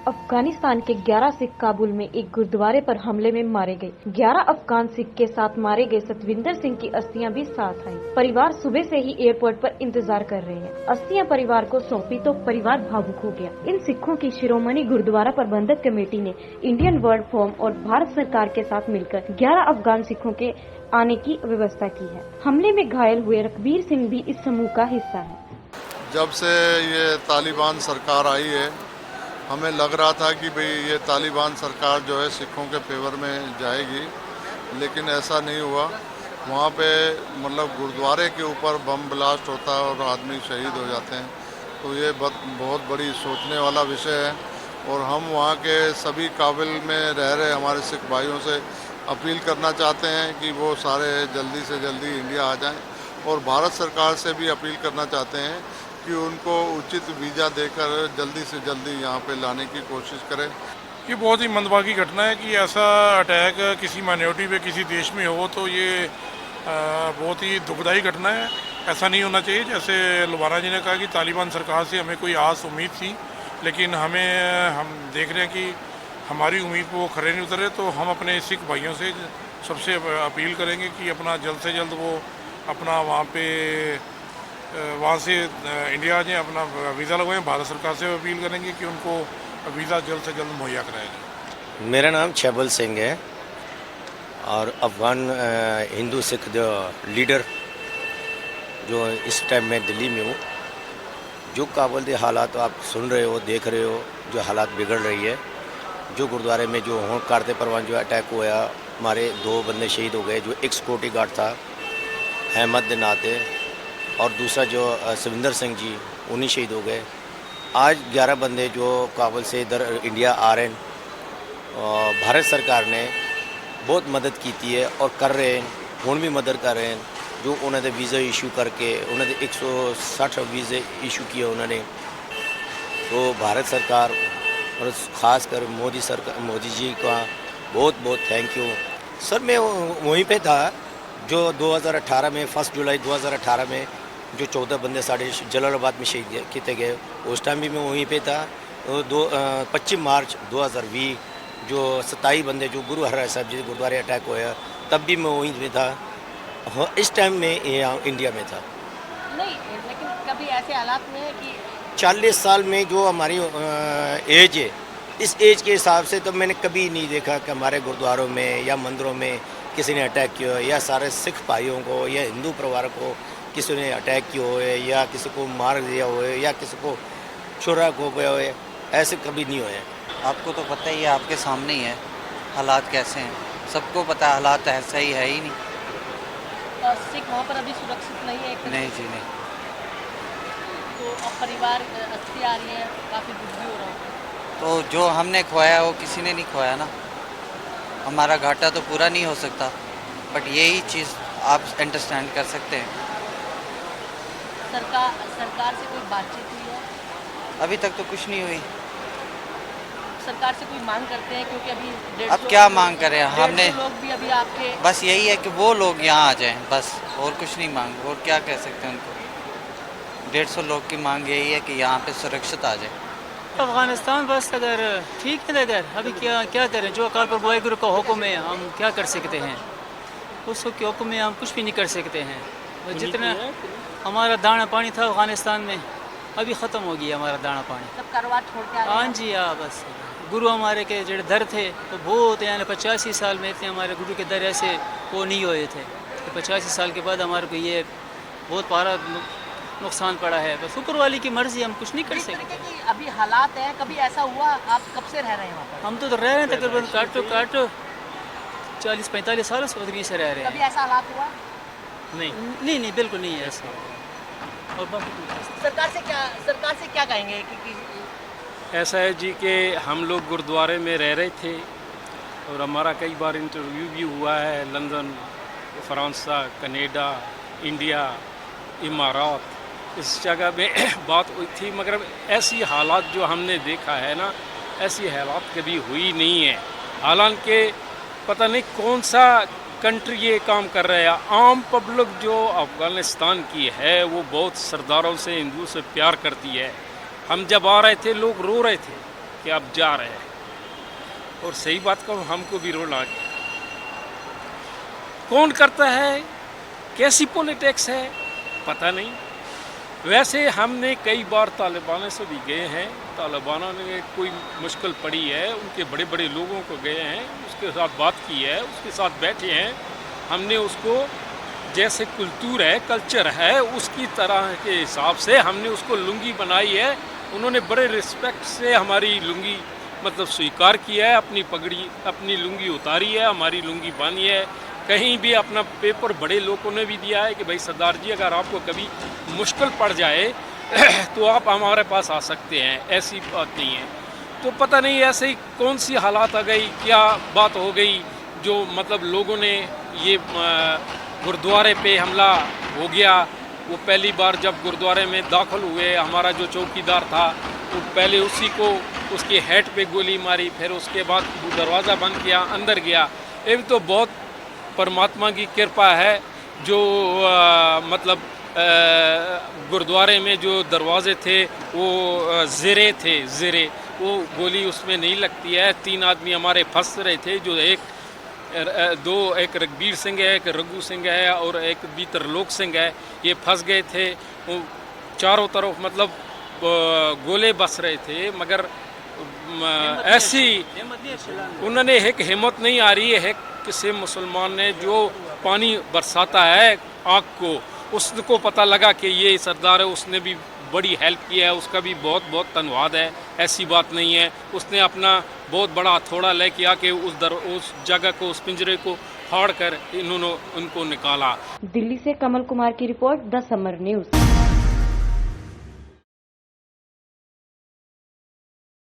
अफगानिस्तान के 11 सिख काबुल में एक गुरुद्वारे पर हमले में मारे गए। 11 अफगान सिख के साथ मारे गए सतविंदर सिंह की अस्थियां भी साथ आई। परिवार सुबह से ही एयरपोर्ट पर इंतजार कर रहे हैं। अस्थियां परिवार को सौंपी तो परिवार भावुक हो गया। इन सिखों की शिरोमणि गुरुद्वारा प्रबंधक कमेटी ने इंडियन वर्ल्ड फोरम और भारत सरकार के साथ मिलकर 11 अफगान सिखों के आने की व्यवस्था की है। हमले में घायल हुए रघबीर सिंह भी इस समूह का हिस्सा है। जब से ये तालिबान सरकार आई है, हमें लग रहा था कि भाई ये तालिबान सरकार जो है सिखों के फेवर में जाएगी, लेकिन ऐसा नहीं हुआ। वहाँ पे मतलब गुरुद्वारे के ऊपर बम ब्लास्ट होता है और आदमी शहीद हो जाते हैं, तो ये बहुत बड़ी सोचने वाला विषय है। और हम वहाँ के सभी काबिल में रह रहे हमारे सिख भाइयों से अपील करना चाहते हैं कि वो सारे जल्दी से जल्दी इंडिया आ जाएं, और भारत सरकार से भी अपील करना चाहते हैं कि उनको उचित वीज़ा देकर जल्दी से जल्दी यहाँ पे लाने की कोशिश करें। ये बहुत ही मंदभागी घटना है कि ऐसा अटैक किसी माइनॉरिटी पे किसी देश में हो, तो ये बहुत ही दुखदाई घटना है। ऐसा नहीं होना चाहिए। जैसे लुबाना जी ने कहा कि तालिबान सरकार से हमें कोई आस उम्मीद थी, लेकिन हम देख रहे हैं कि हमारी उम्मीद पर वो खरे नहीं उतरे। तो हम अपने सिख भाइयों से सबसे अपील करेंगे कि अपना जल्द से जल्द वो अपना वहाँ से इंडिया ने अपना वीज़ा लगवाएं। भारत सरकार से अपील करेंगे कि उनको वीज़ा जल्द से जल्द मुहैया कराया जाए। मेरा नाम छैबल सिंह है और अफ़गान हिंदू सिख जो लीडर जो इस टाइम मैं दिल्ली में हूँ। जो काबुल के हालात आप सुन रहे हो, देख रहे हो, जो हालात बिगड़ रही है, जो गुरुद्वारे में जो हों कारते परवान जो अटैक हुआ, हमारे 2 बंदे शहीद हो गए। जो एक सिक्योरिटी गार्ड था अहमद नाते, और दूसरा जो सविंदर सिंह जी, उन्हीं शहीद हो गए। आज 11 बंदे जो काबुल से इधर इंडिया आ रहे हैं। भारत सरकार ने बहुत मदद की है और कर रहे हैं, ਹੁਣ भी मदद कर रहे हैं। जो उन्होंने वीज़ा इशू करके उन्होंने 160 वीज़े इशू किए उन्होंने। तो भारत सरकार और ख़ासकर मोदी जी का बहुत बहुत थैंक यू सर। मैं वहीं पे था जो 2018 में 1 जुलाई 2018 में जो 14 बंदे साढ़े जलालाबाद में शहीद किए गए, उस टाइम भी मैं वहीं पे था। 25 मार्च 2020 जो 27 बंदे जो गुरु हरराय साहब जी गुरुद्वारे अटैक हुआ, तब भी मैं वहीं पे था। इस टाइम में इंडिया में था। नहीं, लेकिन कभी ऐसे हालात में है कि 40 साल में जो हमारी एज है, इस एज के हिसाब से तो मैंने कभी नहीं देखा कि हमारे गुरुद्वारों में या मंदिरों में किसी ने अटैक किया हो, या सारे सिख भाइयों को या हिंदू परिवार को किसी ने अटैक किया हो, या किसी को मार दिया हो, या किसी को छुरा हो गया हो। ऐसे कभी नहीं हुए। आपको तो पता ही है, आपके सामने ही है हालात कैसे हैं, सबको पता है हालात ऐसा ही है ही नहीं। सिख वहाँ पर अभी सुरक्षित नहीं है? नहीं जी नहीं। तो अब परिवार अस्थि आ रही है, काफ़ी दुखी हो रहा हूँ। तो जो हमने खोया वो किसी ने नहीं खोया ना। हमारा घाटा तो पूरा नहीं हो सकता, बट यही चीज़ आप अंडरस्टैंड कर सकते हैं। सरकार से कोई बातचीत हुई है? अभी तक तो कुछ नहीं हुई। सरकार से कोई मांग करते हैं? क्योंकि अभी 150 अब क्या मांग करें हमने, लोग भी अभी आपके, बस यही है कि वो लोग यहाँ आ जाएं, बस और कुछ नहीं मांग। और क्या कह सकते हैं उनको। 150 लोग की मांग यही है कि यहाँ पे सुरक्षित आ जाए। अफ़गानिस्तान बस अगर ठीक है, अगर अभी क्या करें। जो अकाल पर वाहिगुरु का हुक्म है, हम क्या कर सकते हैं। उस के हुक्म में हम कुछ भी नहीं कर सकते हैं। जितना हमारा दाना पानी था अफ़गानिस्तान में, अभी ख़त्म हो गया हमारा दाना पानी। सब कारोबार छोड़ के आ गए? हाँ जी, हाँ। बस गुरु हमारे के जो दर थे तो बहुत, यानी 85 साल में थे हमारे गुरु के दर ऐसे वो नहीं हुए थे। तो 85 साल के बाद हमारे को ये बहुत पारा नुकसान पड़ा है। बस ऊपर वाली की मर्ज़ी, हम कुछ नहीं कर सकते। अभी हालात हैं, कभी ऐसा हुआ? आप कब से रह रहे हैं वहाँ पर? हम तो रह रहे हैं तकरीबन काटो 40-45 साल से उधर से रह रहे हैं। कभी ऐसा हालात हुआ? नहीं, बिल्कुल नहीं है ऐसा। और बाकी सरकार से क्या कहेंगे कि ऐसा है जी कि हम लोग गुरुद्वारे में रह रहे थे और हमारा कई बार इंटरव्यू भी हुआ है लंदन, फ्रांस, कनाडा, इंडिया, इमारात। इस जगह में बात हुई थी, मगर ऐसी हालात जो हमने देखा है ना, ऐसी हालात कभी हुई नहीं है। हालांकि पता नहीं कौन सा कंट्री ये काम कर रहा है। आम पब्लिक जो अफ़गानिस्तान की है वो बहुत सरदारों से, हिंदू से प्यार करती है। हम जब आ रहे थे लोग रो रहे थे कि अब जा रहे हैं। और सही बात कहूँ, हमको भी रोना आ गया। कौन करता है, कैसी पॉलिटिक्स है, पता नहीं। वैसे हमने कई बार तालिबान से भी गए हैं, तालिबान ने कोई मुश्किल पड़ी है, उनके बड़े बड़े लोगों को गए हैं, उसके साथ बात की है, उसके साथ बैठे हैं। हमने उसको जैसे कल्चर है, कल्चर है, उसकी तरह के हिसाब से हमने उसको लुंगी बनाई है। उन्होंने बड़े रिस्पेक्ट से हमारी लुंगी मतलब स्वीकार किया है, अपनी पगड़ी अपनी लुंगी उतारी है, हमारी लुंगी बांधी है। कहीं भी अपना पेपर बड़े लोगों ने भी दिया है कि भाई सरदार जी अगर आपको कभी मुश्किल पड़ जाए तो आप हमारे पास आ सकते हैं, ऐसी बात नहीं है। तो पता नहीं ऐसे ही कौन सी हालात आ गई, क्या बात हो गई जो मतलब लोगों ने ये गुरुद्वारे पे हमला हो गया। वो पहली बार जब गुरुद्वारे में दाखिल हुए, हमारा जो चौकीदार था वो पहले उसी को उसके हेड पे गोली मारी, फिर उसके बाद दरवाज़ा बंद किया, अंदर गया। एक तो बहुत परमात्मा की कृपा है जो मतलब गुरुद्वारे में जो दरवाजे थे वो ज़रे थे, ज़रे, वो गोली उसमें नहीं लगती है। 3 आदमी हमारे फंस रहे थे, जो एक रघबीर सिंह है, एक रघु सिंह है और एक भी त्रिलोक सिंह है, ये फंस गए थे। वो चारों तरफ मतलब गोले बस रहे थे, मगर ऐसी उन्होंने एक हिम्मत नहीं आ रही है। किसी मुसलमान ने जो पानी बरसाता है आग को, उसको पता लगा कि ये सरदार है, उसने भी बड़ी हेल्प की है, उसका भी बहुत बहुत धन्यवाद है। ऐसी बात नहीं है, उसने अपना बहुत बड़ा हथौड़ा लेके आके उस जगह को, उस पिंजरे को फाड़ कर उनको निकाला। दिल्ली से कमल कुमार की रिपोर्ट, द समर न्यूज़।